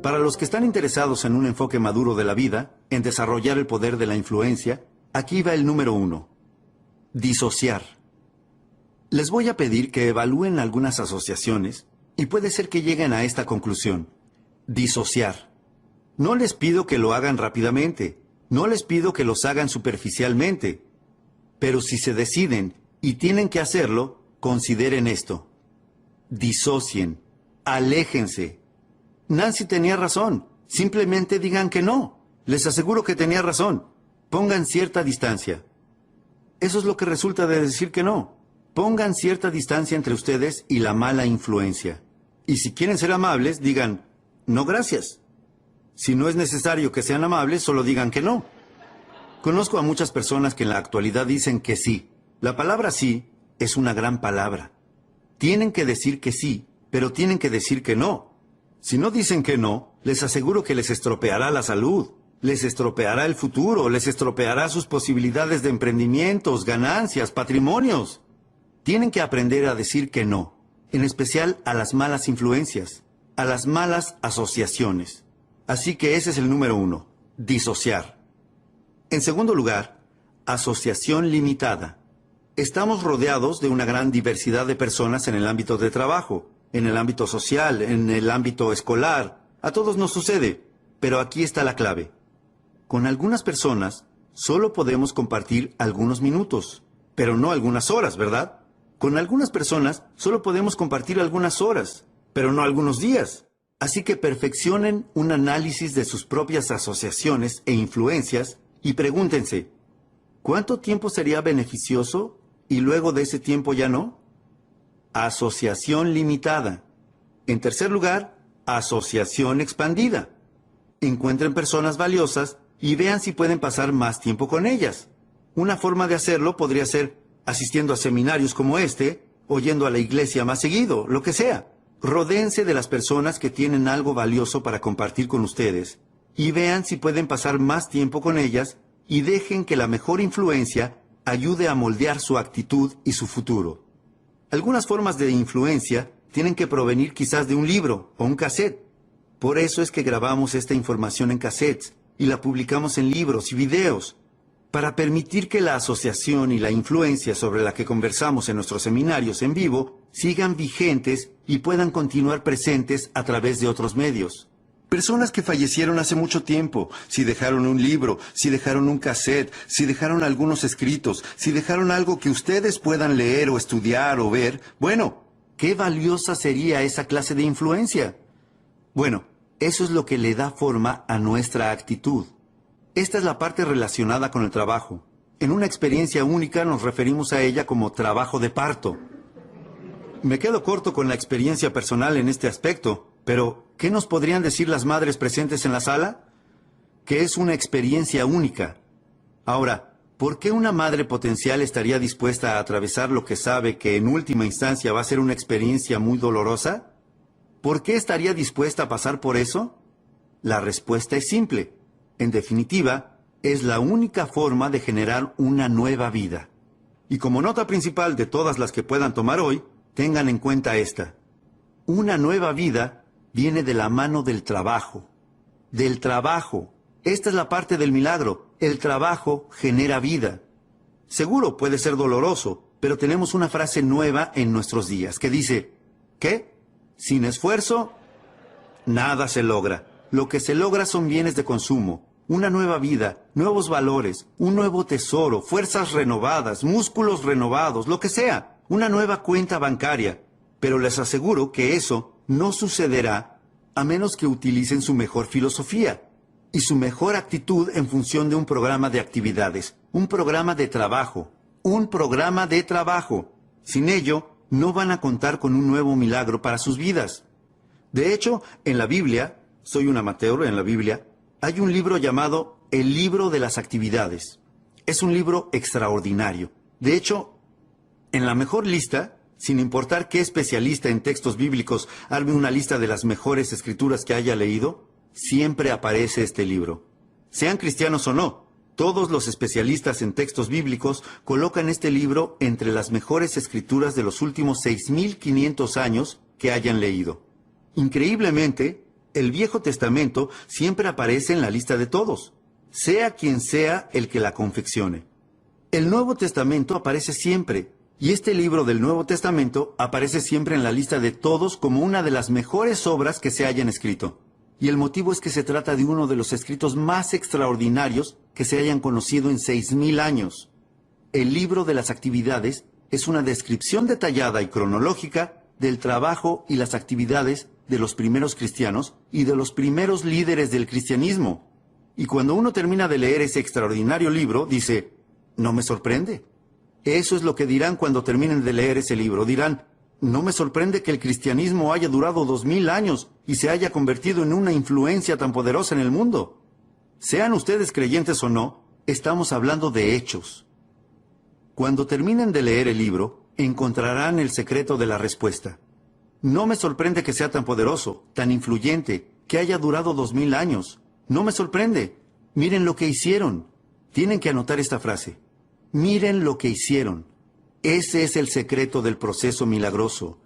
Para los que están interesados en un enfoque maduro de la vida, en desarrollar el poder de la influencia, aquí va el número 1. Disociar. Les voy a pedir que evalúen algunas asociaciones y puede ser que lleguen a esta conclusión. Disociar. No les pido que lo hagan rápidamente, no les pido que los hagan superficialmente, pero si se deciden y tienen que hacerlo, consideren esto. Disocien, aléjense. Nancy tenía razón, simplemente digan que no. Les aseguro que tenía razón. Pongan cierta distancia. Eso es lo que resulta de decir que no. Pongan cierta distancia entre ustedes y la mala influencia. Y si quieren ser amables, digan, no gracias. Si no es necesario que sean amables, solo digan que no. Conozco a muchas personas que en la actualidad dicen que sí. La palabra sí es una gran palabra. Tienen que decir que sí, pero tienen que decir que no. Si no dicen que no, les aseguro que les estropeará la salud, les estropeará el futuro, les estropeará sus posibilidades de emprendimientos, ganancias, patrimonios. Tienen que aprender a decir que no, en especial a las malas influencias, a las malas asociaciones. Así que ese es el número 1, disociar. En segundo lugar, asociación limitada. Estamos rodeados de una gran diversidad de personas en el ámbito de trabajo, en el ámbito social, en el ámbito escolar. A todos nos sucede, pero aquí está la clave. Con algunas personas solo podemos compartir algunos minutos, pero no algunas horas, ¿verdad? Con algunas personas solo podemos compartir algunas horas, pero no algunos días. Así que perfeccionen un análisis de sus propias asociaciones e influencias y pregúntense, ¿cuánto tiempo sería beneficioso y luego de ese tiempo ya no? Asociación limitada. En tercer lugar, asociación expandida. Encuentren personas valiosas y vean si pueden pasar más tiempo con ellas. Una forma de hacerlo podría ser asistiendo a seminarios como este, o yendo a la iglesia más seguido, lo que sea. Rodéense de las personas que tienen algo valioso para compartir con ustedes y vean si pueden pasar más tiempo con ellas y dejen que la mejor influencia ayude a moldear su actitud y su futuro. Algunas formas de influencia tienen que provenir quizás de un libro o un cassette. Por eso es que grabamos esta información en cassettes y la publicamos en libros y videos, para permitir que la asociación y la influencia sobre la que conversamos en nuestros seminarios en vivo sigan vigentes y puedan continuar presentes a través de otros medios. Personas que fallecieron hace mucho tiempo, si dejaron un libro, si dejaron un cassette, si dejaron algunos escritos, si dejaron algo que ustedes puedan leer o estudiar o ver, bueno, ¿qué valiosa sería esa clase de influencia? Bueno, eso es lo que le da forma a nuestra actitud. Esta es la parte relacionada con el trabajo. En una experiencia única nos referimos a ella como trabajo de parto. Me quedo corto con la experiencia personal en este aspecto, pero ¿qué nos podrían decir las madres presentes en la sala? Que es una experiencia única. Ahora, ¿por qué una madre potencial estaría dispuesta a atravesar lo que sabe que en última instancia va a ser una experiencia muy dolorosa? ¿Por qué estaría dispuesta a pasar por eso? La respuesta es simple. En definitiva, es la única forma de generar una nueva vida. Y como nota principal de todas las que puedan tomar hoy, tengan en cuenta esta. Una nueva vida viene de la mano del trabajo. Del trabajo. Esta es la parte del milagro. El trabajo genera vida. Seguro puede ser doloroso, pero tenemos una frase nueva en nuestros días que dice, ¿qué? Sin esfuerzo, nada se logra. Lo que se logra son bienes de consumo, una nueva vida, nuevos valores, un nuevo tesoro, fuerzas renovadas, músculos renovados, lo que sea, una nueva cuenta bancaria. Pero les aseguro que eso no sucederá a menos que utilicen su mejor filosofía y su mejor actitud en función de un programa de actividades, un programa de trabajo, un programa de trabajo. Sin ello, no van a contar con un nuevo milagro para sus vidas. De hecho, en la Biblia, soy un amateur en la Biblia, hay un libro llamado El Libro de las Actividades. Es un libro extraordinario. De hecho, en la mejor lista, sin importar qué especialista en textos bíblicos arme una lista de las mejores escrituras que haya leído, siempre aparece este libro. Sean cristianos o no, todos los especialistas en textos bíblicos colocan este libro entre las mejores escrituras de los últimos 6,500 años que hayan leído. Increíblemente, el Viejo Testamento siempre aparece en la lista de todos, sea quien sea el que la confeccione. El Nuevo Testamento aparece siempre, y este libro del Nuevo Testamento aparece siempre en la lista de todos como una de las mejores obras que se hayan escrito. Y el motivo es que se trata de uno de los escritos más extraordinarios que se hayan conocido en 6000 años. El libro de las actividades es una descripción detallada y cronológica del trabajo y las actividades de los primeros cristianos y de los primeros líderes del cristianismo. Y cuando uno termina de leer ese extraordinario libro, dice, no me sorprende. Eso es lo que dirán cuando terminen de leer ese libro. Dirán, no me sorprende que el cristianismo haya durado 2000 años y se haya convertido en una influencia tan poderosa en el mundo. Sean ustedes creyentes o no, estamos hablando de hechos. Cuando terminen de leer el libro, encontrarán el secreto de la respuesta. No me sorprende que sea tan poderoso, tan influyente, que haya durado 2000 años. No me sorprende. Miren lo que hicieron. Tienen que anotar esta frase. Miren lo que hicieron. Ese es el secreto del proceso milagroso.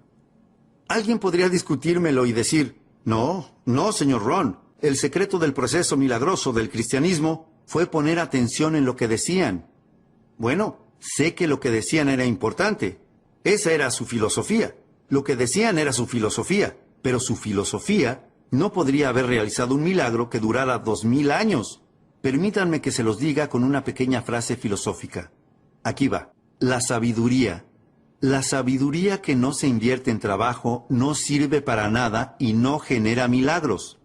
Alguien podría discutírmelo y decir, no, señor Ron. El secreto del proceso milagroso del cristianismo fue poner atención en lo que decían. Bueno, sé que lo que decían era importante. Esa era su filosofía. Lo que decían era su filosofía, pero su filosofía no podría haber realizado un milagro que durara 2000 años. Permítanme que se los diga con una pequeña frase filosófica. Aquí va. La sabiduría. La sabiduría que no se invierte en trabajo no sirve para nada y no genera milagros.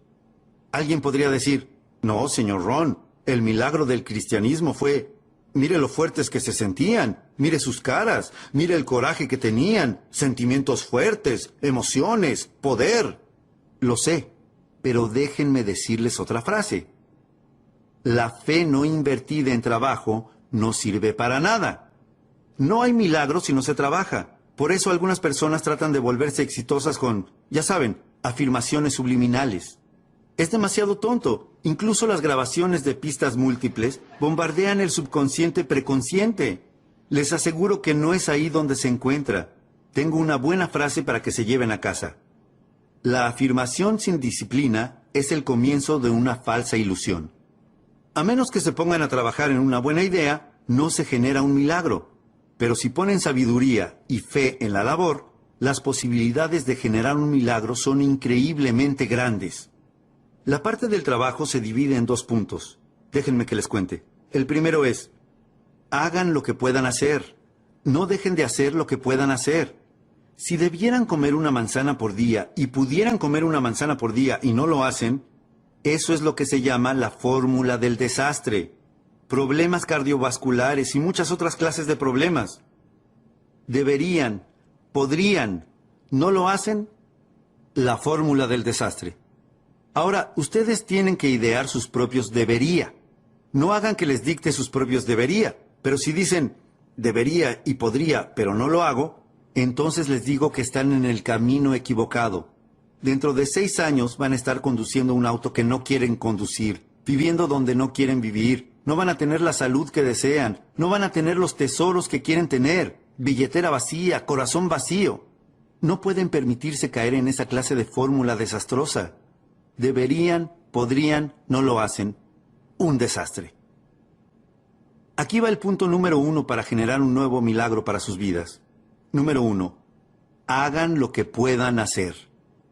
Alguien podría decir, no, señor Ron, el milagro del cristianismo fue... Mire lo fuertes que se sentían, mire sus caras, mire el coraje que tenían, sentimientos fuertes, emociones, poder. Lo sé, pero déjenme decirles otra frase. La fe no invertida en trabajo no sirve para nada. No hay milagro si no se trabaja. Por eso algunas personas tratan de volverse exitosas con, ya saben, afirmaciones subliminales. Es demasiado tonto. Incluso las grabaciones de pistas múltiples bombardean el subconsciente preconsciente. Les aseguro que no es ahí donde se encuentra. Tengo una buena frase para que se lleven a casa. La afirmación sin disciplina es el comienzo de una falsa ilusión. A menos que se pongan a trabajar en una buena idea, no se genera un milagro. Pero si ponen sabiduría y fe en la labor, las posibilidades de generar un milagro son increíblemente grandes. La parte del trabajo se divide en 2 puntos. Déjenme que les cuente. El primero es, hagan lo que puedan hacer. No dejen de hacer lo que puedan hacer. Si debieran comer una manzana por día y pudieran comer una manzana por día y no lo hacen, eso es lo que se llama la fórmula del desastre. Problemas cardiovasculares y muchas otras clases de problemas. Deberían, podrían, ¿no lo hacen? La fórmula del desastre. Ahora, ustedes tienen que idear sus propios debería. No hagan que les dicte sus propios debería, pero si dicen debería y podría, pero no lo hago, entonces les digo que están en el camino equivocado. Dentro de 6 años van a estar conduciendo un auto que no quieren conducir, viviendo donde no quieren vivir, no van a tener la salud que desean, no van a tener los tesoros que quieren tener, billetera vacía, corazón vacío. No pueden permitirse caer en esa clase de fórmula desastrosa. Deberían, podrían, no lo hacen. Un desastre. Aquí va el punto número 1 para generar un nuevo milagro para sus vidas. Número 1. Hagan lo que puedan hacer.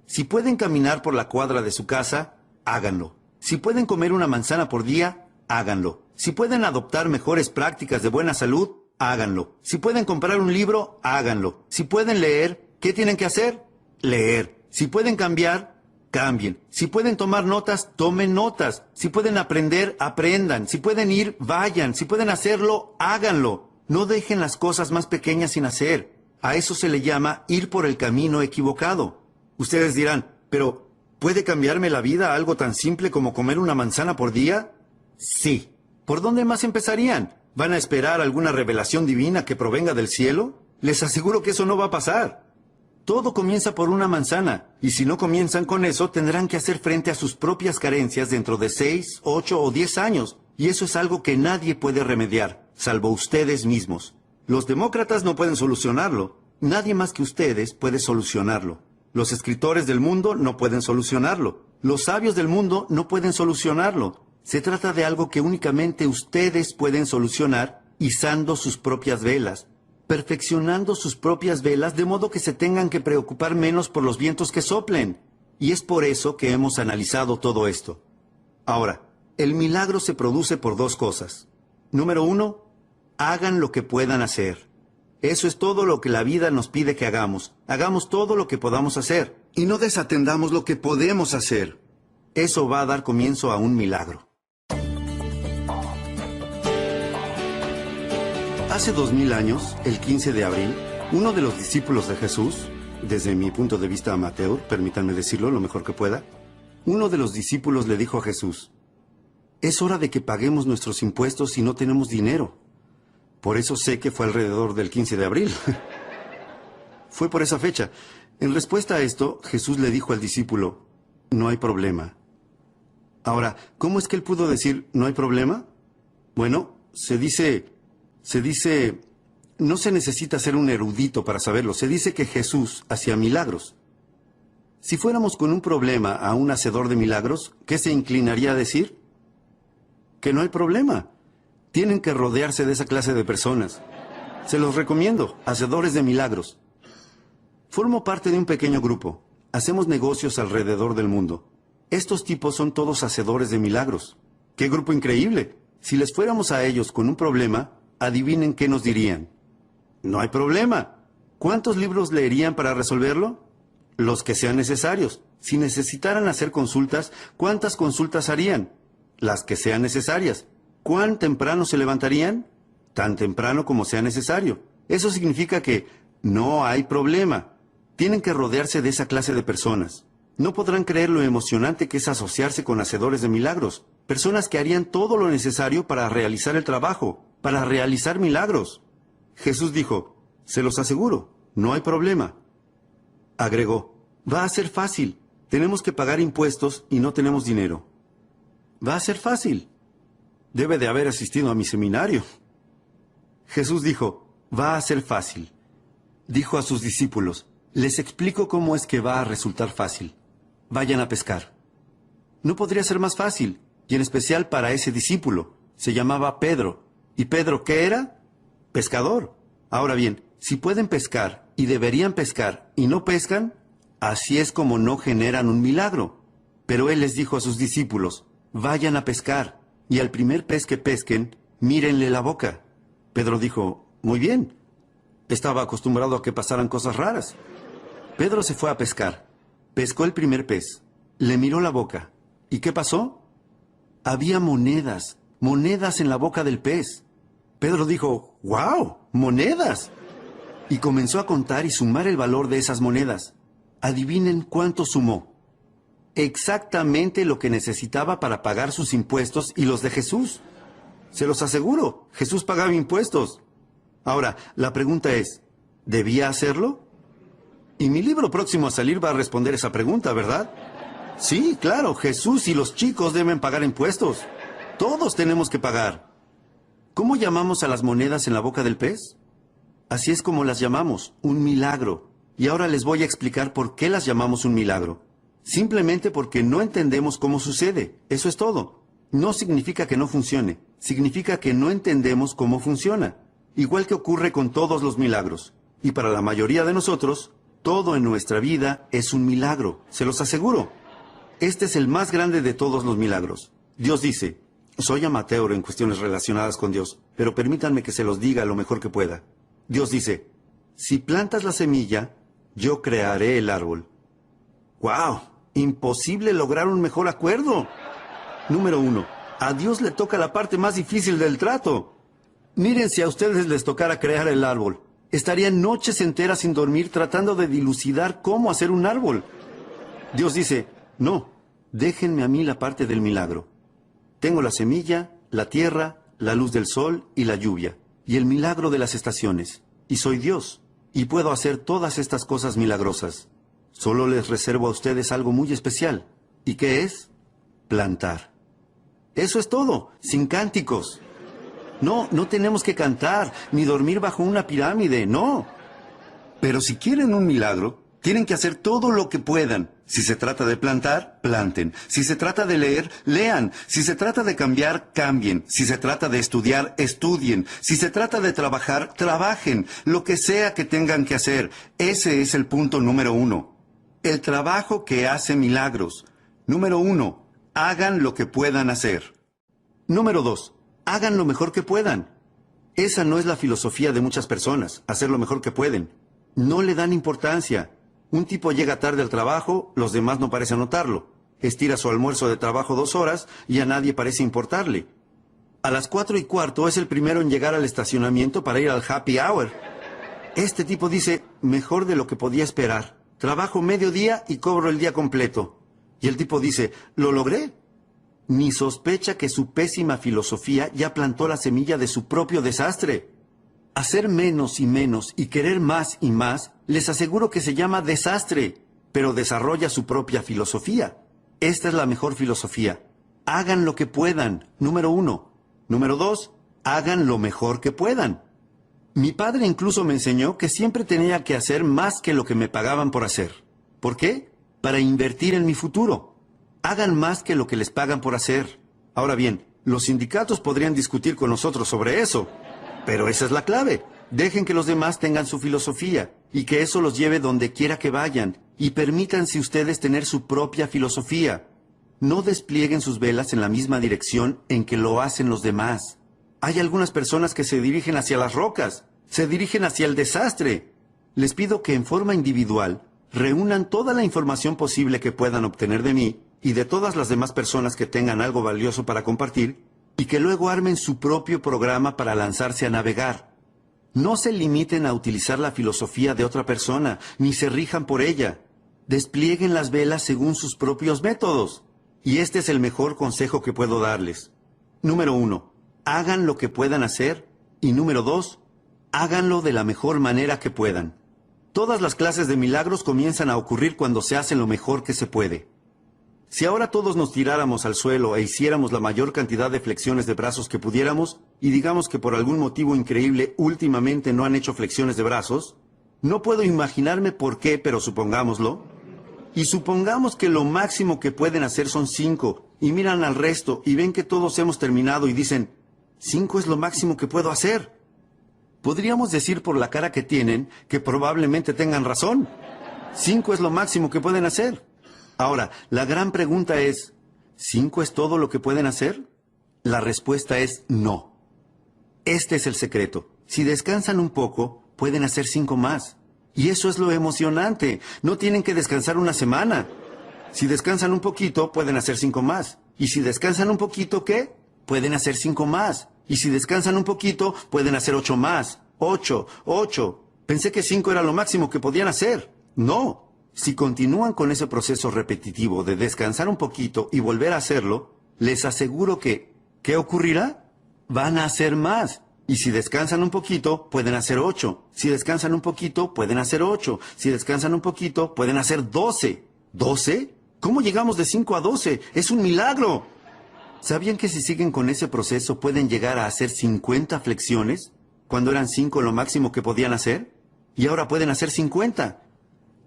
Si pueden caminar por la cuadra de su casa, háganlo. Si pueden comer una manzana por día, háganlo. Si pueden adoptar mejores prácticas de buena salud, háganlo. Si pueden comprar un libro, háganlo. Si pueden leer, ¿qué tienen que hacer? Leer. Si pueden cambiar, cambien. Si pueden tomar notas, tomen notas. Si pueden aprender, aprendan. Si pueden ir, vayan. Si pueden hacerlo, háganlo. No dejen las cosas más pequeñas sin hacer. A eso se le llama ir por el camino equivocado. Ustedes dirán, pero ¿puede cambiarme la vida algo tan simple como comer una manzana por día? Sí. ¿Por dónde más empezarían? ¿Van a esperar alguna revelación divina que provenga del cielo? Les aseguro que eso no va a pasar. Todo comienza por una manzana, y si no comienzan con eso, tendrán que hacer frente a sus propias carencias dentro de 6, 8 o 10 años, y eso es algo que nadie puede remediar, salvo ustedes mismos. Los demócratas no pueden solucionarlo. Nadie más que ustedes puede solucionarlo. Los escritores del mundo no pueden solucionarlo. Los sabios del mundo no pueden solucionarlo. Se trata de algo que únicamente ustedes pueden solucionar izando sus propias velas, perfeccionando sus propias velas de modo que se tengan que preocupar menos por los vientos que soplen. Y es por eso que hemos analizado todo esto. Ahora, el milagro se produce por dos cosas. Número 1, hagan lo que puedan hacer. Eso es todo lo que la vida nos pide que hagamos. Hagamos todo lo que podamos hacer. Y no desatendamos lo que podemos hacer. Eso va a dar comienzo a un milagro. Hace 2000 años, el 15 de abril, uno de los discípulos de Jesús, desde mi punto de vista amateur, permítanme decirlo lo mejor que pueda, uno de los discípulos le dijo a Jesús: es hora de que paguemos nuestros impuestos si no tenemos dinero. Por eso sé que fue alrededor del 15 de abril. Fue por esa fecha. En respuesta a esto, Jesús le dijo al discípulo: no hay problema. Ahora, ¿cómo es que él pudo decir no hay problema? Bueno, se dice, no se necesita ser un erudito para saberlo. Se dice que Jesús hacía milagros. Si fuéramos con un problema a un hacedor de milagros, ¿qué se inclinaría a decir? Que no hay problema. Tienen que rodearse de esa clase de personas. Se los recomiendo, hacedores de milagros. Formo parte de un pequeño grupo. Hacemos negocios alrededor del mundo. Estos tipos son todos hacedores de milagros. ¡Qué grupo increíble! Si les fuéramos a ellos con un problema, adivinen qué nos dirían. No hay problema. ¿Cuántos libros leerían para resolverlo? Los que sean necesarios. Si necesitaran hacer consultas, ¿cuántas consultas harían? Las que sean necesarias. ¿Cuán temprano se levantarían? Tan temprano como sea necesario. Eso significa que no hay problema. Tienen que rodearse de esa clase de personas. No podrán creer lo emocionante que es asociarse con hacedores de milagros. Personas que harían todo lo necesario para realizar el trabajo, para realizar milagros. Jesús dijo: se los aseguro, no hay problema. Agregó: va a ser fácil. Tenemos que pagar impuestos y no tenemos dinero. Va a ser fácil. Debe de haber asistido a mi seminario. Jesús dijo: va a ser fácil. Dijo a sus discípulos: les explico cómo es que va a resultar fácil. Vayan a pescar. No podría ser más fácil, y en especial para ese discípulo. Se llamaba Pedro. ¿Y Pedro qué era? Pescador. Ahora bien, si pueden pescar y deberían pescar y no pescan, así es como no generan un milagro. Pero él les dijo a sus discípulos: vayan a pescar, y al primer pez que pesquen, mírenle la boca. Pedro dijo: muy bien. Estaba acostumbrado a que pasaran cosas raras. Pedro se fue a pescar. Pescó el primer pez. Le miró la boca. ¿Y qué pasó? Había monedas en la boca del pez. Pedro dijo: ¡wow! ¡Monedas! Y comenzó a contar y sumar el valor de esas monedas. Adivinen cuánto sumó. Exactamente lo que necesitaba para pagar sus impuestos y los de Jesús. Se los aseguro, Jesús pagaba impuestos. Ahora, la pregunta es: ¿debía hacerlo? Y mi libro próximo a salir va a responder esa pregunta, ¿verdad? Sí, claro, Jesús y los chicos deben pagar impuestos. Todos tenemos que pagar. ¿Cómo llamamos a las monedas en la boca del pez? Así es como las llamamos, un milagro. Y ahora les voy a explicar por qué las llamamos un milagro. Simplemente porque no entendemos cómo sucede. Eso es todo. No significa que no funcione. Significa que no entendemos cómo funciona. Igual que ocurre con todos los milagros. Y para la mayoría de nosotros, todo en nuestra vida es un milagro. Se los aseguro. Este es el más grande de todos los milagros. Dios dice: soy amateur en cuestiones relacionadas con Dios, pero permítanme que se los diga lo mejor que pueda. Dios dice: si plantas la semilla, yo crearé el árbol. ¡Wow! Imposible lograr un mejor acuerdo. Número 1. A Dios le toca la parte más difícil del trato. Miren, si a ustedes les tocara crear el árbol, estarían noches enteras sin dormir tratando de dilucidar cómo hacer un árbol. Dios dice: no, déjenme a mí la parte del milagro. Tengo la semilla, la tierra, la luz del sol y la lluvia, y el milagro de las estaciones. Y soy Dios, y puedo hacer todas estas cosas milagrosas. Solo les reservo a ustedes algo muy especial. ¿Y qué es? Plantar. Eso es todo, sin cánticos. No tenemos que cantar, ni dormir bajo una pirámide, no. Pero si quieren un milagro, tienen que hacer todo lo que puedan, Si se trata de plantar, planten. Si se trata de leer, lean. Si se trata de cambiar, cambien. Si se trata de estudiar, estudien. Si se trata de trabajar, trabajen. Lo que sea que tengan que hacer. Ese es el punto número 1. El trabajo que hace milagros. Número 1. Hagan lo que puedan hacer. Número 2. Hagan lo mejor que puedan. Esa no es la filosofía de muchas personas, hacer lo mejor que pueden. No le dan importancia. Un tipo llega tarde al trabajo, los demás no parecen notarlo. Estira su almuerzo de trabajo 2 horas y a nadie parece importarle. A las 4:15 es el primero en llegar al estacionamiento para ir al happy hour. Este tipo dice, mejor de lo que podía esperar. Trabajo medio día y cobro el día completo. Y el tipo dice, ¿lo logré? Ni sospecha que su pésima filosofía ya plantó la semilla de su propio desastre. Hacer menos y menos y querer más y más, les aseguro que se llama desastre, pero desarrolla su propia filosofía. Esta es la mejor filosofía. Hagan lo que puedan, número 1. Número 2, hagan lo mejor que puedan. Mi padre incluso me enseñó que siempre tenía que hacer más que lo que me pagaban por hacer. ¿Por qué? Para invertir en mi futuro. Hagan más que lo que les pagan por hacer. Ahora bien, los sindicatos podrían discutir con nosotros sobre eso. Pero esa es la clave. Dejen que los demás tengan su filosofía y que eso los lleve donde quiera que vayan. Y permítanse ustedes tener su propia filosofía. No desplieguen sus velas en la misma dirección en que lo hacen los demás. Hay algunas personas que se dirigen hacia las rocas, se dirigen hacia el desastre. Les pido que en forma individual reúnan toda la información posible que puedan obtener de mí y de todas las demás personas que tengan algo valioso para compartir, y que luego armen su propio programa para lanzarse a navegar. No se limiten a utilizar la filosofía de otra persona, ni se rijan por ella. Desplieguen las velas según sus propios métodos. Y este es el mejor consejo que puedo darles. Número 1. Hagan lo que puedan hacer. Y número 2. Háganlo de la mejor manera que puedan. Todas las clases de milagros comienzan a ocurrir cuando se hace lo mejor que se puede. Si ahora todos nos tiráramos al suelo e hiciéramos la mayor cantidad de flexiones de brazos que pudiéramos, y digamos que por algún motivo increíble últimamente no han hecho flexiones de brazos, no puedo imaginarme por qué, pero supongámoslo. Y supongamos que lo máximo que pueden hacer son 5, y miran al resto y ven que todos hemos terminado y dicen, 5 es lo máximo que puedo hacer. Podríamos decir por la cara que tienen que probablemente tengan razón. 5 es lo máximo que pueden hacer. Ahora, la gran pregunta es, ¿5 es todo lo que pueden hacer? La respuesta es no. Este es el secreto. Si descansan un poco, pueden hacer 5 más. Y eso es lo emocionante. No tienen que descansar una semana. Si descansan un poquito, pueden hacer 5 más. Y si descansan un poquito, ¿qué? Pueden hacer 5 más. Y si descansan un poquito, pueden hacer 8 más. 8. Pensé que 5 era lo máximo que podían hacer. No. Si continúan con ese proceso repetitivo de descansar un poquito y volver a hacerlo, les aseguro que, ¿qué ocurrirá? Van a hacer más. Y si descansan un poquito, pueden hacer 8. Si descansan un poquito, pueden hacer 8. Si descansan un poquito, pueden hacer 12. ¿12? ¿Cómo llegamos de 5 a 12? ¡Es un milagro! ¿Sabían que si siguen con ese proceso pueden llegar a hacer 50 flexiones? Cuando eran 5 lo máximo que podían hacer. Y ahora pueden hacer 50.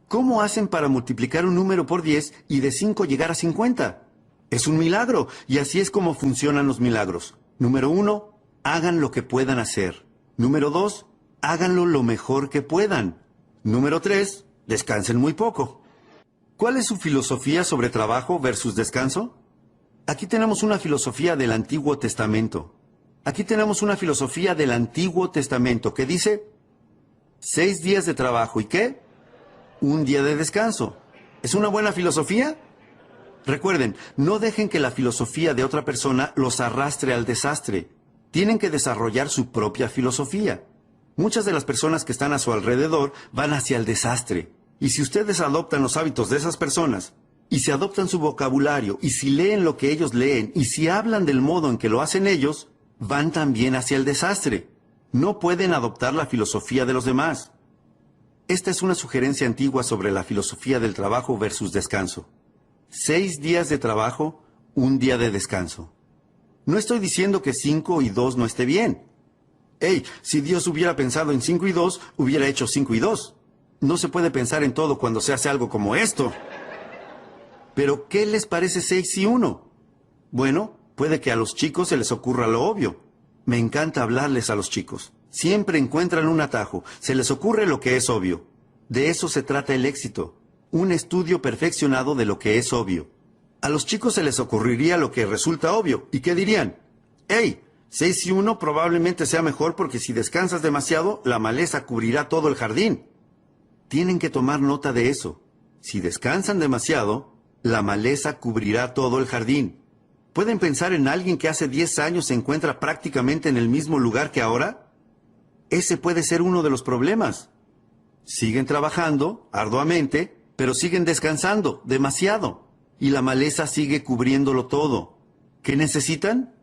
¿Cómo hacen para multiplicar un número por 10 y de 5 llegar a 50? Es un milagro, y así es como funcionan los milagros. Número 1, hagan lo que puedan hacer. Número 2, háganlo lo mejor que puedan. Número 3, descansen muy poco. ¿Cuál es su filosofía sobre trabajo versus descanso? Aquí tenemos una filosofía del Antiguo Testamento. Aquí tenemos una filosofía del Antiguo Testamento que dice 6 días de trabajo, ¿y qué? 1 día de descanso. ¿Es una buena filosofía? Recuerden, no dejen que la filosofía de otra persona los arrastre al desastre. Tienen que desarrollar su propia filosofía. Muchas de las personas que están a su alrededor van hacia el desastre. Y si ustedes adoptan los hábitos de esas personas, y si adoptan su vocabulario, y si leen lo que ellos leen, y si hablan del modo en que lo hacen ellos, van también hacia el desastre. No pueden adoptar la filosofía de los demás. Esta es una sugerencia antigua sobre la filosofía del trabajo versus descanso. 6 días de trabajo, 1 día de descanso. No estoy diciendo que 5 y 2 no esté bien. Si Dios hubiera pensado en 5 y 2, hubiera hecho 5 y 2. No se puede pensar en todo cuando se hace algo como esto. Pero, ¿qué les parece 6 y 1? Bueno, puede que a los chicos se les ocurra lo obvio. Me encanta hablarles a los chicos. Siempre encuentran un atajo. Se les ocurre lo que es obvio. De eso se trata el éxito. Un estudio perfeccionado de lo que es obvio. A los chicos se les ocurriría lo que resulta obvio. ¿Y qué dirían? ¡Hey! 6 y 1 probablemente sea mejor porque si descansas demasiado, la maleza cubrirá todo el jardín. Tienen que tomar nota de eso. Si descansan demasiado, la maleza cubrirá todo el jardín. ¿Pueden pensar en alguien que hace 10 años se encuentra prácticamente en el mismo lugar que ahora? Ese puede ser uno de los problemas. Siguen trabajando arduamente, pero siguen descansando demasiado. Y la maleza sigue cubriéndolo todo. ¿Qué necesitan?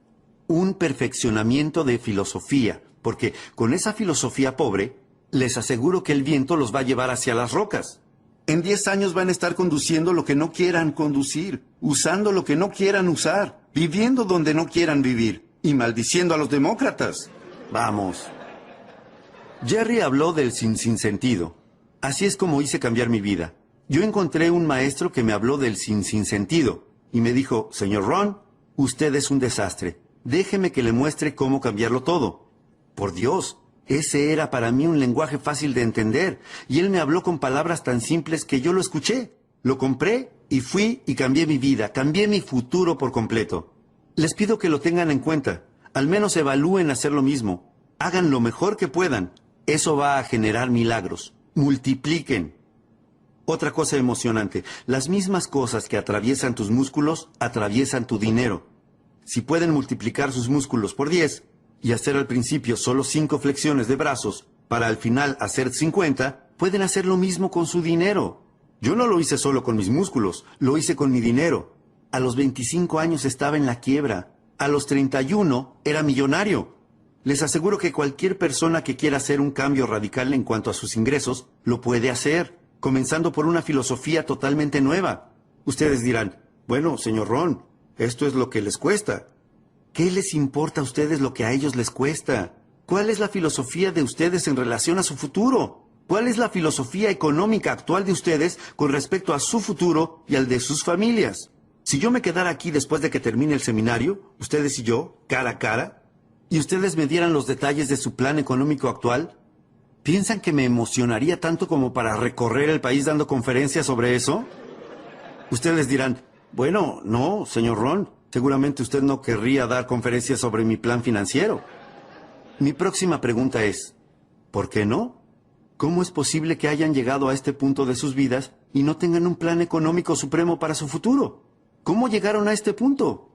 Un perfeccionamiento de filosofía, porque con esa filosofía pobre, les aseguro que el viento los va a llevar hacia las rocas. En 10 años van a estar conduciendo lo que no quieran conducir, usando lo que no quieran usar, viviendo donde no quieran vivir y maldiciendo a los demócratas. Vamos. Jerry habló del sinsentido. Así es como hice cambiar mi vida. Yo encontré un maestro que me habló del sinsentido y me dijo, señor Ron, usted es un desastre. Déjeme que le muestre cómo cambiarlo todo. Por Dios, ese era para mí un lenguaje fácil de entender, y él me habló con palabras tan simples que yo lo escuché. Lo compré y fui y cambié mi vida, cambié mi futuro por completo. Les pido que lo tengan en cuenta. Al menos evalúen hacer lo mismo. Hagan lo mejor que puedan. Eso va a generar milagros. Multipliquen. Otra cosa emocionante. Las mismas cosas que atraviesan tus músculos, atraviesan tu dinero. Si pueden multiplicar sus músculos por 10 y hacer al principio solo 5 flexiones de brazos, para al final hacer 50, pueden hacer lo mismo con su dinero. Yo no lo hice solo con mis músculos, lo hice con mi dinero. A los 25 años estaba en la quiebra. A los 31 era millonario. Les aseguro que cualquier persona que quiera hacer un cambio radical en cuanto a sus ingresos, lo puede hacer, comenzando por una filosofía totalmente nueva. Ustedes dirán, bueno, señor Ron, esto es lo que les cuesta. ¿Qué les importa a ustedes lo que a ellos les cuesta? ¿Cuál es la filosofía de ustedes en relación a su futuro? ¿Cuál es la filosofía económica actual de ustedes con respecto a su futuro y al de sus familias? Si yo me quedara aquí después de que termine el seminario, ustedes y yo, cara a cara, y ustedes me dieran los detalles de su plan económico actual, ¿piensan que me emocionaría tanto como para recorrer el país dando conferencias sobre eso? Ustedes dirán, bueno, no, señor Ron, seguramente usted no querría dar conferencias sobre mi plan financiero. Mi próxima pregunta es, ¿por qué no? ¿Cómo es posible que hayan llegado a este punto de sus vidas y no tengan un plan económico supremo para su futuro? ¿Cómo llegaron a este punto?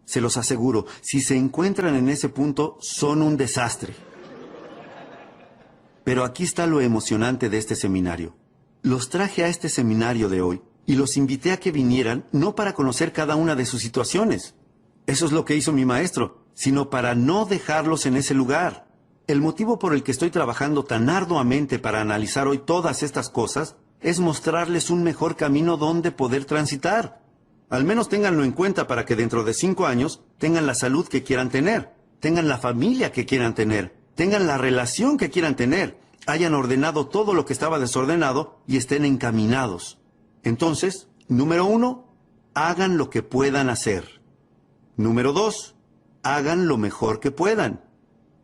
Se los aseguro, si se encuentran en ese punto, son un desastre. Pero aquí está lo emocionante de este seminario. Los traje a este seminario de hoy y los invité a que vinieran no para conocer cada una de sus situaciones. Eso es lo que hizo mi maestro, sino para no dejarlos en ese lugar. El motivo por el que estoy trabajando tan arduamente para analizar hoy todas estas cosas es mostrarles un mejor camino donde poder transitar. Al menos ténganlo en cuenta para que dentro de 5 años tengan la salud que quieran tener, tengan la familia que quieran tener, tengan la relación que quieran tener, hayan ordenado todo lo que estaba desordenado y estén encaminados. Entonces, número 1, hagan lo que puedan hacer. Número 2, hagan lo mejor que puedan.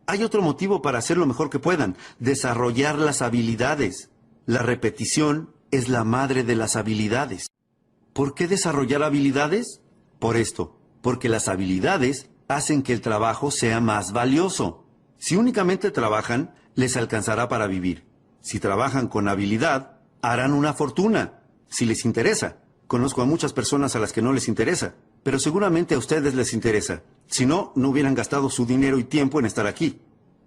Hay otro motivo para hacer lo mejor que puedan, desarrollar las habilidades. La repetición es la madre de las habilidades. ¿Por qué desarrollar habilidades? Por esto, porque las habilidades hacen que el trabajo sea más valioso. Si únicamente trabajan, les alcanzará para vivir. Si trabajan con habilidad, harán una fortuna. Si les interesa. Conozco a muchas personas a las que no les interesa, pero seguramente a ustedes les interesa. Si no, no hubieran gastado su dinero y tiempo en estar aquí.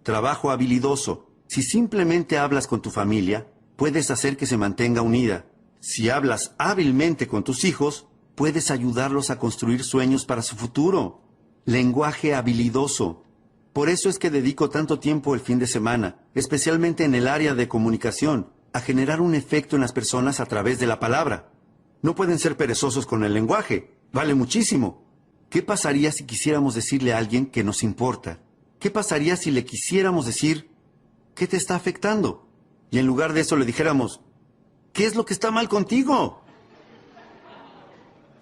Trabajo habilidoso. Si simplemente hablas con tu familia, puedes hacer que se mantenga unida. Si hablas hábilmente con tus hijos, puedes ayudarlos a construir sueños para su futuro. Lenguaje habilidoso. Por eso es que dedico tanto tiempo el fin de semana, especialmente en el área de comunicación, a generar un efecto en las personas a través de la palabra. No pueden ser perezosos con el lenguaje. Vale muchísimo. ¿Qué pasaría si quisiéramos decirle a alguien que nos importa? ¿Qué pasaría si le quisiéramos decir, ¿qué te está afectando? Y en lugar de eso le dijéramos, ¿qué es lo que está mal contigo?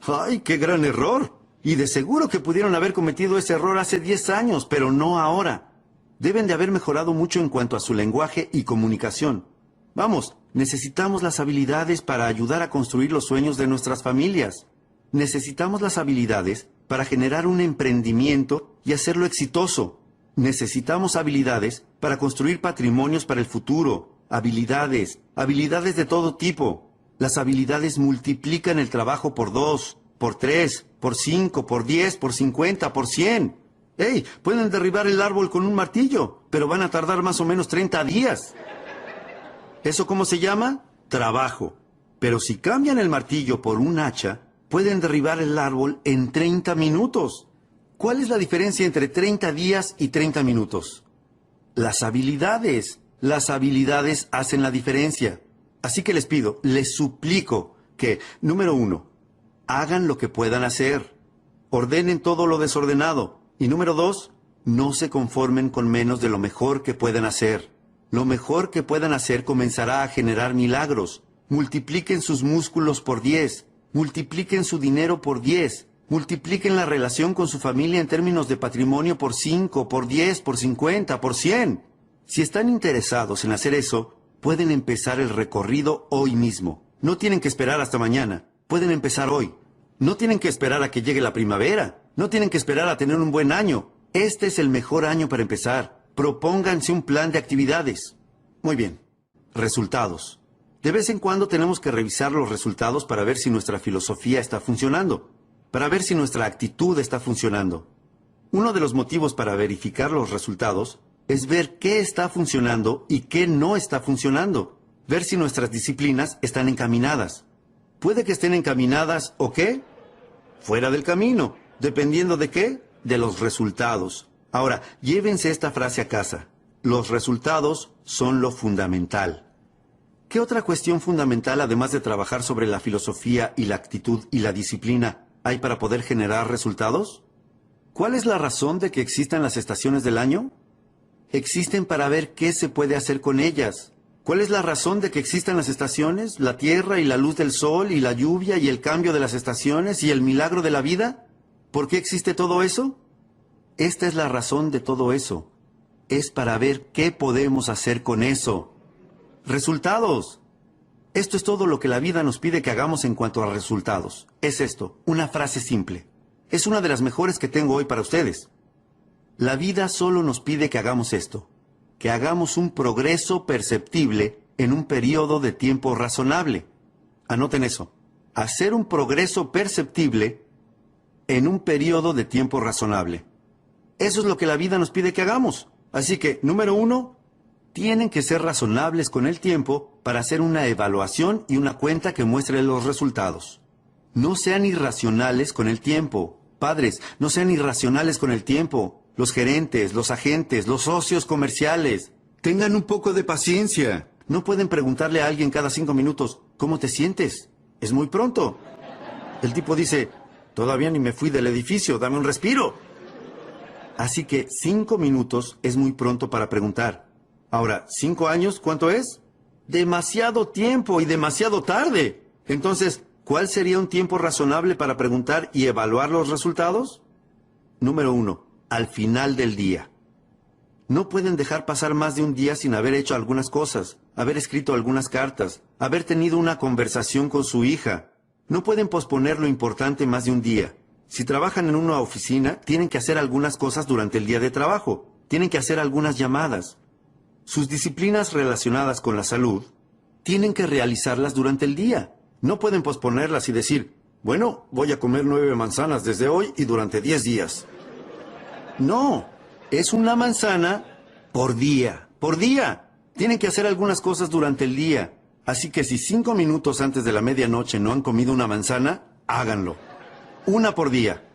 ¡Ay, qué gran error! Y de seguro que pudieron haber cometido ese error hace 10 años, pero no ahora. Deben de haber mejorado mucho en cuanto a su lenguaje y comunicación. Vamos, necesitamos las habilidades para ayudar a construir los sueños de nuestras familias. Necesitamos las habilidades para generar un emprendimiento y hacerlo exitoso. Necesitamos habilidades para construir patrimonios para el futuro. Habilidades de todo tipo. Las habilidades multiplican el trabajo por 2, por 3, por 5, por 10, por 50, por 100. ¡Ey! Pueden derribar el árbol con un martillo, pero van a tardar más o menos 30 días. ¿Eso cómo se llama? Trabajo. Pero si cambian el martillo por un hacha, pueden derribar el árbol en 30 minutos. ¿Cuál es la diferencia entre 30 días y 30 minutos? Las habilidades. Las habilidades hacen la diferencia. Así que les pido, les suplico que, número 1, hagan lo que puedan hacer. Ordenen todo lo desordenado. Y número 2, no se conformen con menos de lo mejor que puedan hacer. Lo mejor que puedan hacer comenzará a generar milagros. Multipliquen sus músculos por 10. Multipliquen su dinero por 10. Multipliquen la relación con su familia en términos de patrimonio por 5, por 10, por 50, por 100. Si están interesados en hacer eso, pueden empezar el recorrido hoy mismo. No tienen que esperar hasta mañana. Pueden empezar hoy. No tienen que esperar a que llegue la primavera. No tienen que esperar a tener un buen año. Este es el mejor año para empezar. Propónganse un plan de actividades. Muy bien. Resultados. De vez en cuando tenemos que revisar los resultados para ver si nuestra filosofía está funcionando, para ver si nuestra actitud está funcionando. Uno de los motivos para verificar los resultados es ver qué está funcionando y qué no está funcionando. Ver si nuestras disciplinas están encaminadas. Puede que estén encaminadas o qué? Fuera del camino. ¿Dependiendo de qué? De los resultados. Ahora, llévense esta frase a casa. Los resultados son lo fundamental. ¿Qué otra cuestión fundamental, además de trabajar sobre la filosofía y la actitud y la disciplina, hay para poder generar resultados? ¿Cuál es la razón de que existan las estaciones del año? Existen para ver qué se puede hacer con ellas. ¿Cuál es la razón de que existan las estaciones, la tierra y la luz del sol y la lluvia y el cambio de las estaciones y el milagro de la vida? ¿Por qué existe todo eso? Esta es la razón de todo eso. Es para ver qué podemos hacer con eso. Resultados. Esto es todo lo que la vida nos pide que hagamos en cuanto a resultados. Es esto, una frase simple. Es una de las mejores que tengo hoy para ustedes. La vida solo nos pide que hagamos esto, que hagamos un progreso perceptible en un periodo de tiempo razonable. Anoten eso. Hacer un progreso perceptible en un periodo de tiempo razonable. Eso es lo que la vida nos pide que hagamos. Así que, número 1, tienen que ser razonables con el tiempo para hacer una evaluación y una cuenta que muestre los resultados. No sean irracionales con el tiempo. Padres, no sean irracionales con el tiempo. Los gerentes, los agentes, los socios comerciales. Tengan un poco de paciencia. No pueden preguntarle a alguien cada 5 minutos, ¿cómo te sientes? Es muy pronto. El tipo dice, todavía ni me fui del edificio, dame un respiro. Así que 5 minutos es muy pronto para preguntar. Ahora, 5 años, ¿cuánto es? Demasiado tiempo y demasiado tarde. Entonces, ¿cuál sería un tiempo razonable para preguntar y evaluar los resultados? Número 1. Al final del día. No pueden dejar pasar más de un día sin haber hecho algunas cosas, haber escrito algunas cartas, haber tenido una conversación con su hija. No pueden posponer lo importante más de un día. Si trabajan en una oficina, tienen que hacer algunas cosas durante el día de trabajo. Tienen que hacer algunas llamadas. Sus disciplinas relacionadas con la salud, tienen que realizarlas durante el día. No pueden posponerlas y decir, bueno, voy a comer 9 manzanas desde hoy y durante 10 días. No, es una manzana por día, por día. Tienen que hacer algunas cosas durante el día. Así que si 5 minutos antes de la medianoche no han comido una manzana, háganlo. 1 por día.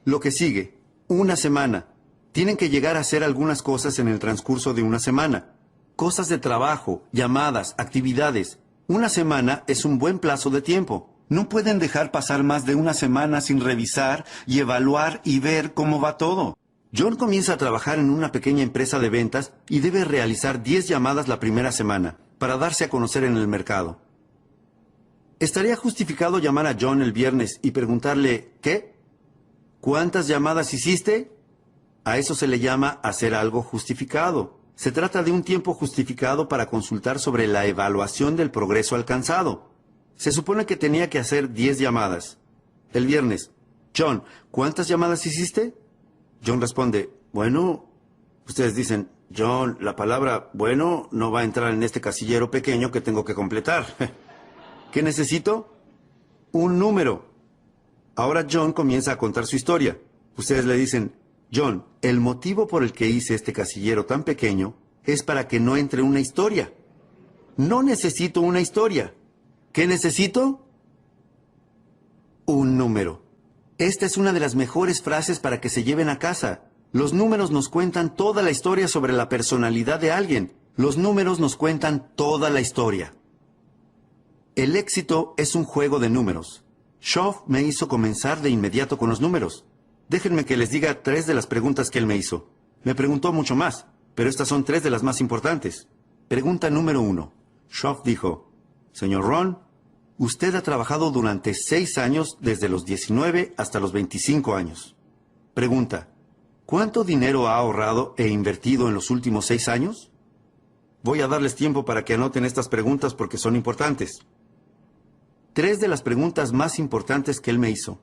Lo que sigue, 1 semana. Tienen que llegar a hacer algunas cosas en el transcurso de 1 semana. Cosas de trabajo, llamadas, actividades. 1 semana es un buen plazo de tiempo. No pueden dejar pasar más de 1 semana sin revisar y evaluar y ver cómo va todo. John comienza a trabajar en una pequeña empresa de ventas y debe realizar 10 llamadas la primera semana para darse a conocer en el mercado. ¿Estaría justificado llamar a John el viernes y preguntarle, ¿qué? ¿Cuántas llamadas hiciste? A eso se le llama hacer algo justificado. Se trata de un tiempo justificado para consultar sobre la evaluación del progreso alcanzado. Se supone que tenía que hacer 10 llamadas. El viernes, John, ¿cuántas llamadas hiciste? John responde, bueno, ustedes dicen, John, la palabra bueno no va a entrar en este casillero pequeño que tengo que completar. ¿Qué necesito? Un número. Ahora John comienza a contar su historia. Ustedes le dicen, John, el motivo por el que hice este casillero tan pequeño es para que no entre una historia. No necesito una historia. ¿Qué necesito? Un número. Esta es una de las mejores frases para que se lleven a casa. Los números nos cuentan toda la historia sobre la personalidad de alguien. Los números nos cuentan toda la historia. El éxito es un juego de números. Schoff me hizo comenzar de inmediato con los números. Déjenme que les diga 3 de las preguntas que él me hizo. Me preguntó mucho más, pero estas son 3 de las más importantes. Pregunta número 1. Schoff dijo, Señor Ron, usted ha trabajado durante 6 años desde los 19 hasta los 25 años. Pregunta, ¿cuánto dinero ha ahorrado e invertido en los últimos 6 años? Voy a darles tiempo para que anoten estas preguntas porque son importantes. 3 de las preguntas más importantes que él me hizo.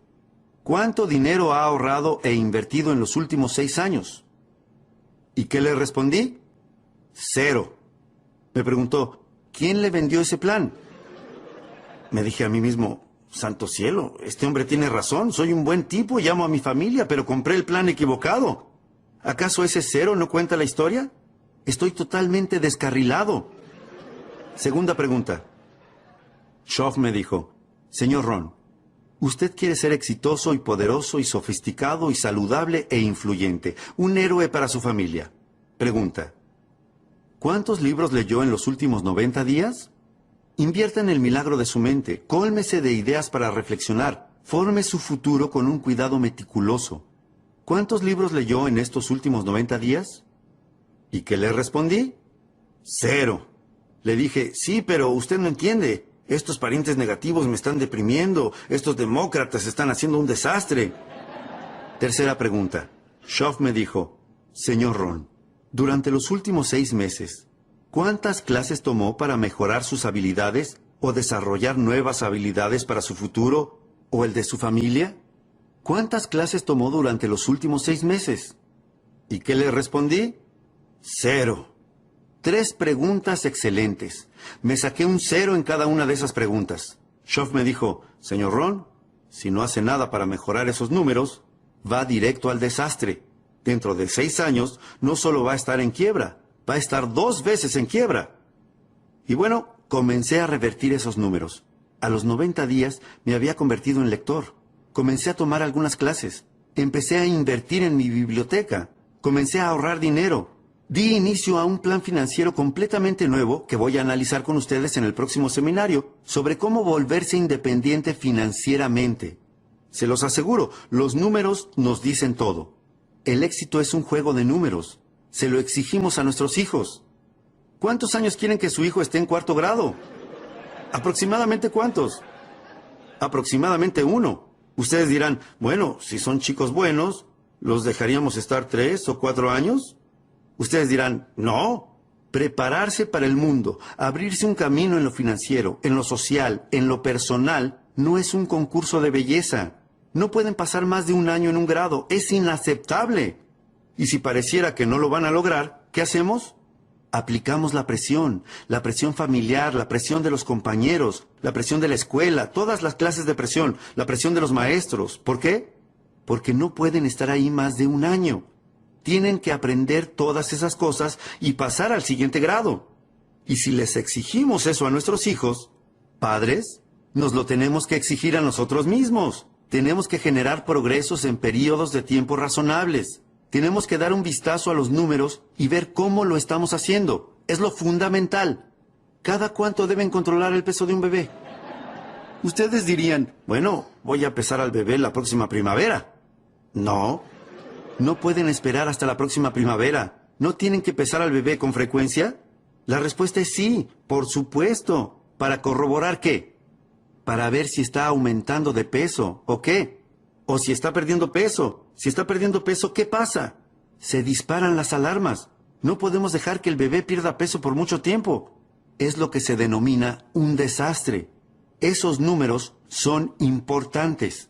¿Cuánto dinero ha ahorrado e invertido en los últimos 6 años? ¿Y qué le respondí? 0. Me preguntó, ¿quién le vendió ese plan? Me dije a mí mismo, santo cielo, este hombre tiene razón, soy un buen tipo, llamo a mi familia, pero compré el plan equivocado. ¿Acaso ese 0 no cuenta la historia? Estoy totalmente descarrilado. Segunda pregunta. Schoff me dijo, Señor Ron, usted quiere ser exitoso y poderoso y sofisticado y saludable e influyente, un héroe para su familia. Pregunta, ¿cuántos libros leyó en los últimos 90 días? Invierta en el milagro de su mente, cólmese de ideas para reflexionar, forme su futuro con un cuidado meticuloso. ¿Cuántos libros leyó en estos últimos 90 días? ¿Y qué le respondí? 0. Le dije, sí, pero usted no entiende. Estos parientes negativos me están deprimiendo. Estos demócratas están haciendo un desastre. Tercera pregunta. Schoff me dijo, Señor Ron, durante los últimos 6 meses, ¿cuántas clases tomó para mejorar sus habilidades o desarrollar nuevas habilidades para su futuro o el de su familia? ¿Cuántas clases tomó durante los últimos 6 meses? ¿Y qué le respondí? 0. 3 preguntas excelentes. Me saqué un 0 en cada una de esas preguntas. Schoff me dijo, Señor Ron, si no hace nada para mejorar esos números, va directo al desastre. Dentro de 6 años, no solo va a estar en quiebra, va a estar 2 veces en quiebra. Y bueno, comencé a revertir esos números. A los 90 días me había convertido en lector. Comencé a tomar algunas clases. Empecé a invertir en mi biblioteca. Comencé a ahorrar dinero. Di inicio a un plan financiero completamente nuevo que voy a analizar con ustedes en el próximo seminario sobre cómo volverse independiente financieramente. Se los aseguro, los números nos dicen todo. El éxito es un juego de números. Se lo exigimos a nuestros hijos. ¿Cuántos años quieren que su hijo esté en 4º grado? ¿Aproximadamente cuántos? Aproximadamente 1. Ustedes dirán, bueno, si son chicos buenos, ¿los dejaríamos estar 3 o 4 años? Ustedes dirán, no. Prepararse para el mundo, abrirse un camino en lo financiero, en lo social, en lo personal, no es un concurso de belleza. No pueden pasar más de 1 año en un grado. Es inaceptable. Y si pareciera que no lo van a lograr, ¿qué hacemos? Aplicamos la presión familiar, la presión de los compañeros, la presión de la escuela, todas las clases de presión, la presión de los maestros. ¿Por qué? Porque no pueden estar ahí más de 1 año. Tienen que aprender todas esas cosas y pasar al siguiente grado. Y si les exigimos eso a nuestros hijos, padres, nos lo tenemos que exigir a nosotros mismos. Tenemos que generar progresos en periodos de tiempo razonables. Tenemos que dar un vistazo a los números y ver cómo lo estamos haciendo. Es lo fundamental. ¿Cada cuánto deben controlar el peso de un bebé? Ustedes dirían, bueno, voy a pesar al bebé la próxima primavera. No. No pueden esperar hasta la próxima primavera. ¿No tienen que pesar al bebé con frecuencia? La respuesta es sí, por supuesto. ¿Para corroborar qué? para ver si está aumentando de peso o qué. O si está perdiendo peso. Si está perdiendo peso, ¿qué pasa? Se disparan las alarmas. No podemos dejar que el bebé pierda peso por mucho tiempo. Es lo que se denomina un desastre. Esos números son importantes.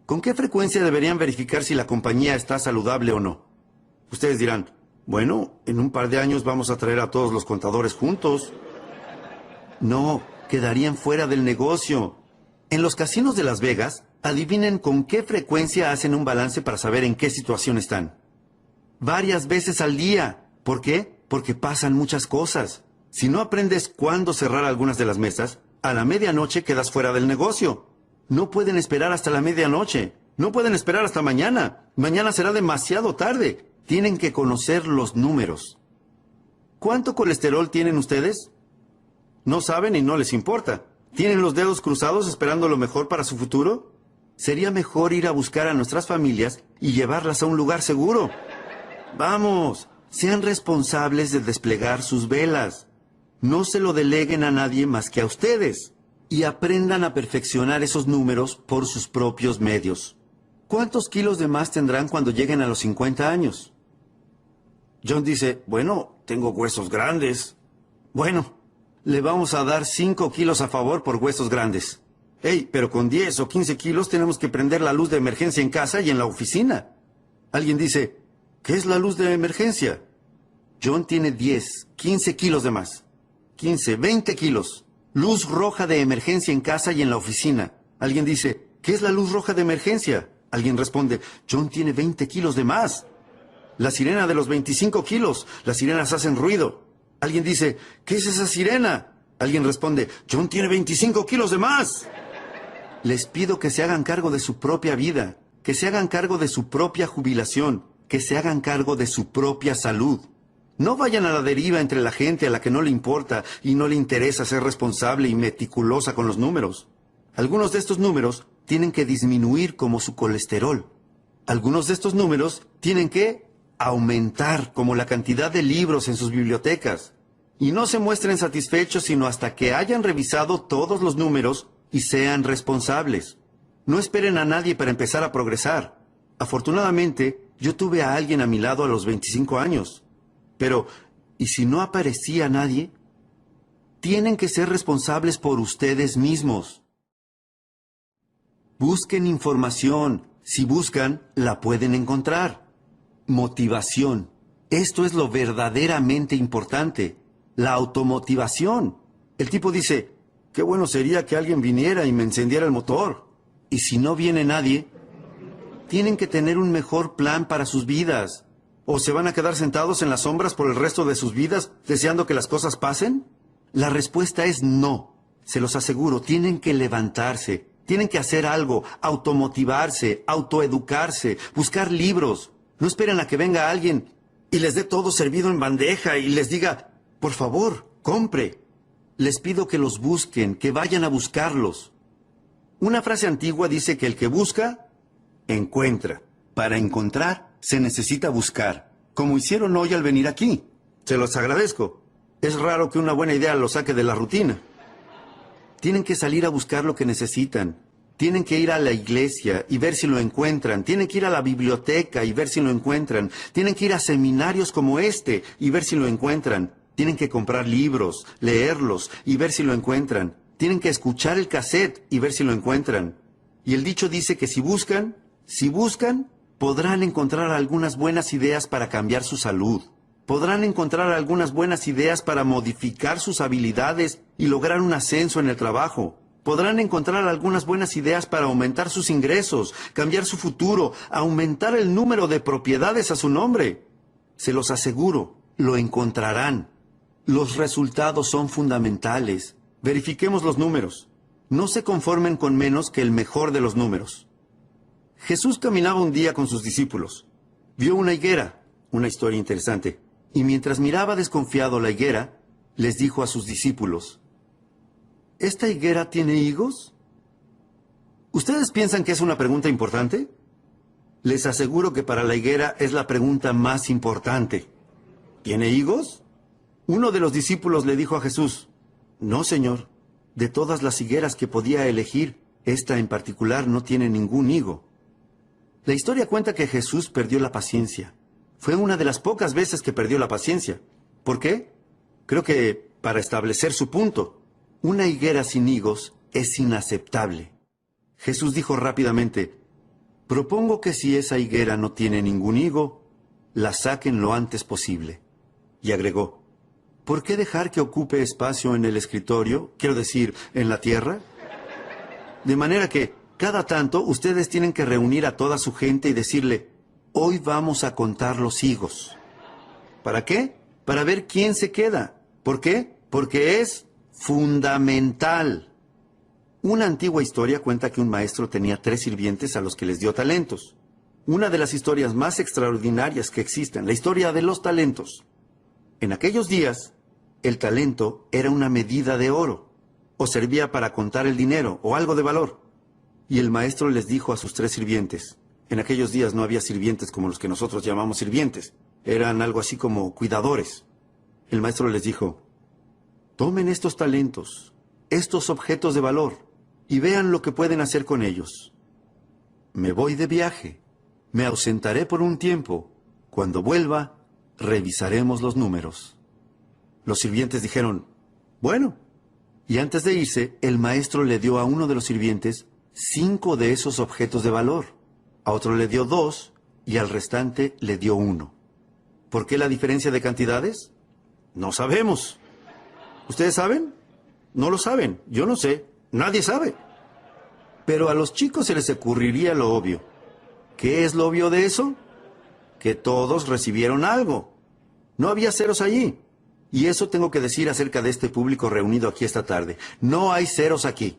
¿Con qué frecuencia deberían verificar si la compañía está saludable o no? Ustedes dirán, bueno, en un par de años vamos a traer a todos los contadores juntos. No, quedarían fuera del negocio. En los casinos de Las Vegas, adivinen con qué frecuencia hacen un balance para saber en qué situación están. Varias veces al día. ¿Por qué? Porque pasan muchas cosas. Si no aprendes cuándo cerrar algunas de las mesas, a la medianoche quedas fuera del negocio. No pueden esperar hasta la medianoche. No pueden esperar hasta mañana. Mañana será demasiado tarde. Tienen que conocer los números. ¿Cuánto colesterol tienen ustedes? No saben y no les importa. ¿Tienen los dedos cruzados esperando lo mejor para su futuro? Sería mejor ir a buscar a nuestras familias y llevarlas a un lugar seguro. Vamos, sean responsables de desplegar sus velas. No se lo deleguen a nadie más que a ustedes. Y aprendan a perfeccionar esos números por sus propios medios. ¿Cuántos kilos de más tendrán cuando lleguen a los 50 años? John dice, bueno, tengo huesos grandes. Bueno, le vamos a dar 5 kilos a favor por huesos grandes. Hey, pero con 10 o 15 kilos tenemos que prender la luz de emergencia en casa y en la oficina. Alguien dice, ¿qué es la luz de emergencia? John tiene 10, 15 kilos de más. 15, 20 kilos. Luz roja de emergencia en casa y en la oficina. Alguien dice, ¿qué es la luz roja de emergencia? Alguien responde, John tiene 20 kilos de más. La sirena de los 25 kilos. Las sirenas hacen ruido. Alguien dice, ¿qué es esa sirena? Alguien responde, John tiene 25 kilos de más. Les pido que se hagan cargo de su propia vida, que se hagan cargo de su propia jubilación, que se hagan cargo de su propia salud. No vayan a la deriva entre la gente a la que no le importa y no le interesa ser responsable y meticulosa con los números. Algunos de estos números tienen que disminuir como su colesterol. Algunos de estos números tienen que aumentar como la cantidad de libros en sus bibliotecas. Y no se muestren satisfechos sino hasta que hayan revisado todos los números y sean responsables. No esperen a nadie para empezar a progresar. Afortunadamente, yo tuve a alguien a mi lado a los 25 años. Pero, ¿y si no aparecía nadie? Tienen que ser responsables por ustedes mismos. Busquen información. Si buscan, la pueden encontrar. Motivación. Esto es lo verdaderamente importante. La automotivación. El tipo dice, qué bueno sería que alguien viniera y me encendiera el motor. Y si no viene nadie, tienen que tener un mejor plan para sus vidas. ¿O se van a quedar sentados en las sombras por el resto de sus vidas deseando que las cosas pasen? La respuesta es no. Se los aseguro, tienen que levantarse, tienen que hacer algo, automotivarse, autoeducarse, buscar libros. No esperen a que venga alguien y les dé todo servido en bandeja y les diga, por favor, compre. Les pido que los busquen, que vayan a buscarlos. Una frase antigua dice que el que busca, encuentra. Para encontrar, se necesita buscar, como hicieron hoy al venir aquí. Se los agradezco. Es raro que una buena idea los saque de la rutina. Tienen que salir a buscar lo que necesitan. Tienen que ir a la iglesia y ver si lo encuentran. Tienen que ir a la biblioteca y ver si lo encuentran. Tienen que ir a seminarios como este y ver si lo encuentran. Tienen que comprar libros, leerlos y ver si lo encuentran. Tienen que escuchar el cassette y ver si lo encuentran. Y el dicho dice que si buscan, podrán encontrar algunas buenas ideas para cambiar su salud. Podrán encontrar algunas buenas ideas para modificar sus habilidades y lograr un ascenso en el trabajo. Podrán encontrar algunas buenas ideas para aumentar sus ingresos, cambiar su futuro, aumentar el número de propiedades a su nombre. Se los aseguro, lo encontrarán. Los resultados son fundamentales. Verifiquemos los números. No se conformen con menos que el mejor de los números. Jesús caminaba un día con sus discípulos. Vio una higuera, una historia interesante, y mientras miraba desconfiado la higuera, les dijo a sus discípulos, ¿esta higuera tiene higos? ¿Ustedes piensan que es una pregunta importante? Les aseguro que para la higuera es la pregunta más importante. ¿Tiene higos? Uno de los discípulos le dijo a Jesús, no, Señor. De todas las higueras que podía elegir, esta en particular no tiene ningún higo. La historia cuenta que Jesús perdió la paciencia. Fue una de las pocas veces que perdió la paciencia. ¿Por qué? Creo que para establecer su punto. Una higuera sin higos es inaceptable. Jesús dijo rápidamente: propongo que si esa higuera no tiene ningún higo, la saquen lo antes posible. Y agregó: ¿por qué dejar que ocupe espacio en el escritorio, quiero decir, en la tierra? De manera que, cada tanto, ustedes tienen que reunir a toda su gente y decirle: hoy vamos a contar los higos. ¿Para qué? Para ver quién se queda. ¿Por qué? Porque es fundamental. Una antigua historia cuenta que un maestro tenía 3 sirvientes a los que les dio talentos. Una de las historias más extraordinarias que existen, la historia de los talentos. En aquellos días, el talento era una medida de oro, o servía para contar el dinero, o algo de valor. Y el maestro les dijo a sus 3 sirvientes, en aquellos días no había sirvientes como los que nosotros llamamos sirvientes, eran algo así como cuidadores. El maestro les dijo: tomen estos talentos, estos objetos de valor, y vean lo que pueden hacer con ellos. Me voy de viaje, me ausentaré por un tiempo. Cuando vuelva, revisaremos los números. Los sirvientes dijeron: bueno. Y antes de irse, el maestro le dio a uno de los sirvientes 5 de esos objetos de valor. A otro le dio 2 y al restante le dio 1. ¿Por qué la diferencia de cantidades? No sabemos. ¿Ustedes saben? No lo saben. Yo no sé. Nadie sabe. Pero a los chicos se les ocurriría lo obvio. ¿Qué es lo obvio de eso? Que todos recibieron algo. No había ceros allí. Y eso tengo que decir acerca de este público reunido aquí esta tarde. No hay ceros aquí.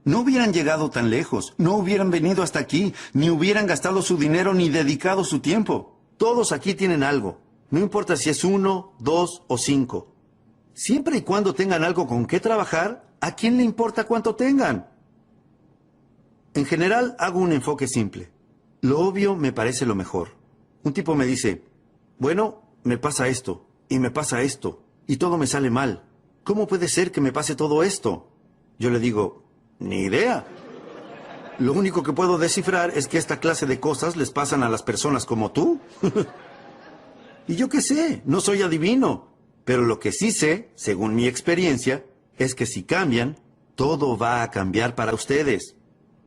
No hubieran llegado tan lejos, no hubieran venido hasta aquí, ni hubieran gastado su dinero ni dedicado su tiempo. Todos aquí tienen algo. No importa si es 1, 2 o 5. Siempre y cuando tengan algo con qué trabajar, ¿a quién le importa cuánto tengan? En general, hago un enfoque simple. Lo obvio me parece lo mejor. Un tipo me dice: bueno, me pasa esto, y me pasa esto, y todo me sale mal. ¿Cómo puede ser que me pase todo esto? Yo le digo: ni idea. Lo único que puedo descifrar es que esta clase de cosas les pasan a las personas como tú. Y yo qué sé, no soy adivino. Pero lo que sí sé, según mi experiencia, es que si cambian, todo va a cambiar para ustedes.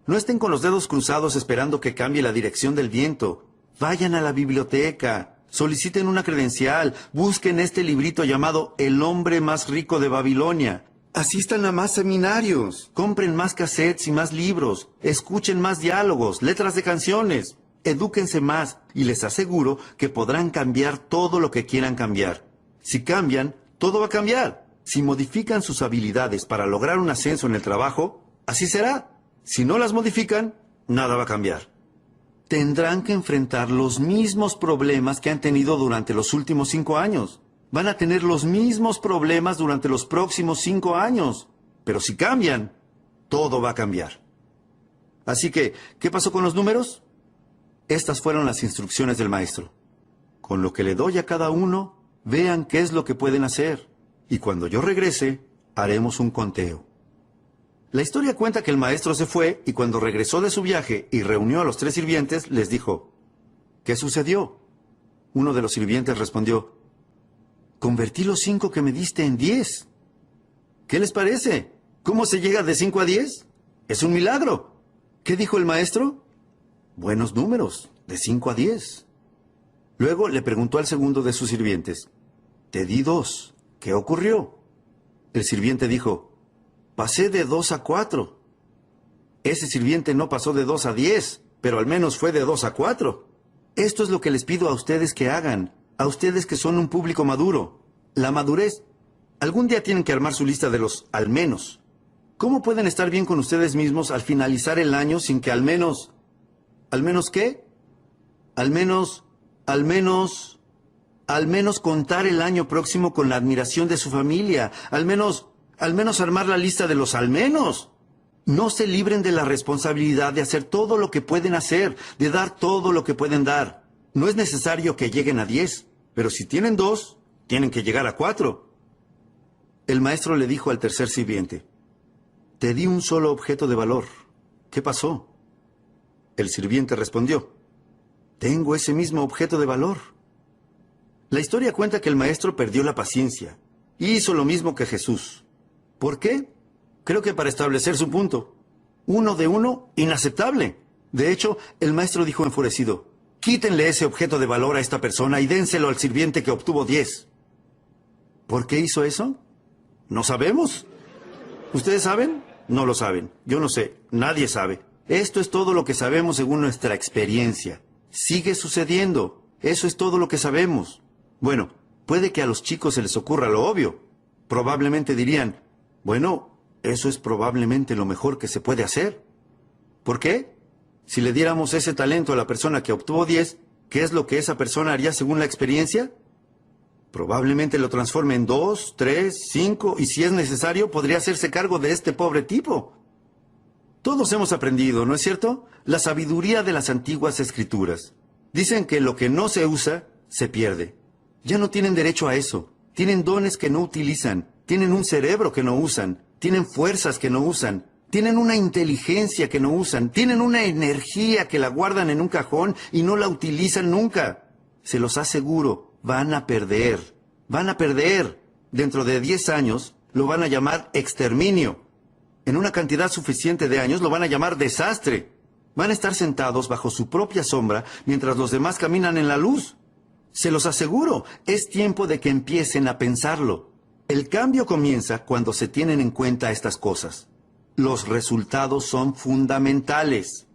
No estén con los dedos cruzados esperando que cambie la dirección del viento. Vayan a la biblioteca, soliciten una credencial, busquen este librito llamado El hombre más rico de Babilonia. Asistan a más seminarios, compren más cassettes y más libros, escuchen más diálogos, letras de canciones, edúquense más y les aseguro que podrán cambiar todo lo que quieran cambiar. Si cambian, todo va a cambiar. Si modifican sus habilidades para lograr un ascenso en el trabajo, así será. Si no las modifican, nada va a cambiar. Tendrán que enfrentar los mismos problemas que han tenido durante los últimos 5 años. Van a tener los mismos problemas durante los próximos 5 años. Pero si cambian, todo va a cambiar. Así que, ¿qué pasó con los números? Estas fueron las instrucciones del maestro. Con lo que le doy a cada uno, vean qué es lo que pueden hacer. Y cuando yo regrese, haremos un conteo. La historia cuenta que el maestro se fue y cuando regresó de su viaje y reunió a los 3 sirvientes, les dijo: ¿qué sucedió? Uno de los sirvientes respondió: convertí los 5 que me diste en 10. ¿Qué les parece? ¿Cómo se llega de 5 a 10? Es un milagro. ¿Qué dijo el maestro? Buenos números, de 5 a 10. Luego le preguntó al segundo de sus sirvientes: te di 2. ¿Qué ocurrió? El sirviente dijo: pasé de 2 a 4. Ese sirviente no pasó de 2 a 10, pero al menos fue de 2 a 4. Esto es lo que les pido a ustedes que hagan, a ustedes que son un público maduro. La madurez. Algún día tienen que armar su lista de los al menos. ¿Cómo pueden estar bien con ustedes mismos al finalizar el año sin que al menos... ¿Al menos qué? Al menos contar el año próximo con la admiración de su familia. Al menos armar la lista de los al menos. No se libren de la responsabilidad de hacer todo lo que pueden hacer, de dar todo lo que pueden dar. No es necesario que lleguen a 10, pero si tienen 2, tienen que llegar a 4. El maestro le dijo al tercer sirviente: Te di un solo objeto de valor. ¿Qué pasó? El sirviente respondió, tengo ese mismo objeto de valor. La historia cuenta que el maestro perdió la paciencia y hizo lo mismo que Jesús. ¿Por qué? Creo que para establecer su punto. 1 de 1, inaceptable. De hecho, el maestro dijo enfurecido, quítenle ese objeto de valor a esta persona y dénselo al sirviente que obtuvo 10. ¿Por qué hizo eso? No sabemos. ¿Ustedes saben? No lo saben. Yo no sé. Nadie sabe. Esto es todo lo que sabemos según nuestra experiencia. Sigue sucediendo. Eso es todo lo que sabemos. Bueno, puede que a los chicos se les ocurra lo obvio. Probablemente dirían, bueno, eso es probablemente lo mejor que se puede hacer. ¿Por qué? Si le diéramos ese talento a la persona que obtuvo 10, ¿qué es lo que esa persona haría según la experiencia? Probablemente lo transforme en 2, 3, 5 y si es necesario podría hacerse cargo de este pobre tipo. Todos hemos aprendido, ¿no es cierto? La sabiduría de las antiguas escrituras. Dicen que lo que no se usa, se pierde. Ya no tienen derecho a eso. Tienen dones que no utilizan. Tienen un cerebro que no usan. Tienen fuerzas que no usan. Tienen una inteligencia que no usan. Tienen una energía que la guardan en un cajón y no la utilizan nunca. Se los aseguro, van a perder. Van a perder. Dentro de 10 años lo van a llamar exterminio. En una cantidad suficiente de años lo van a llamar desastre. Van a estar sentados bajo su propia sombra mientras los demás caminan en la luz. Se los aseguro, es tiempo de que empiecen a pensarlo. El cambio comienza cuando se tienen en cuenta estas cosas. Los resultados son fundamentales.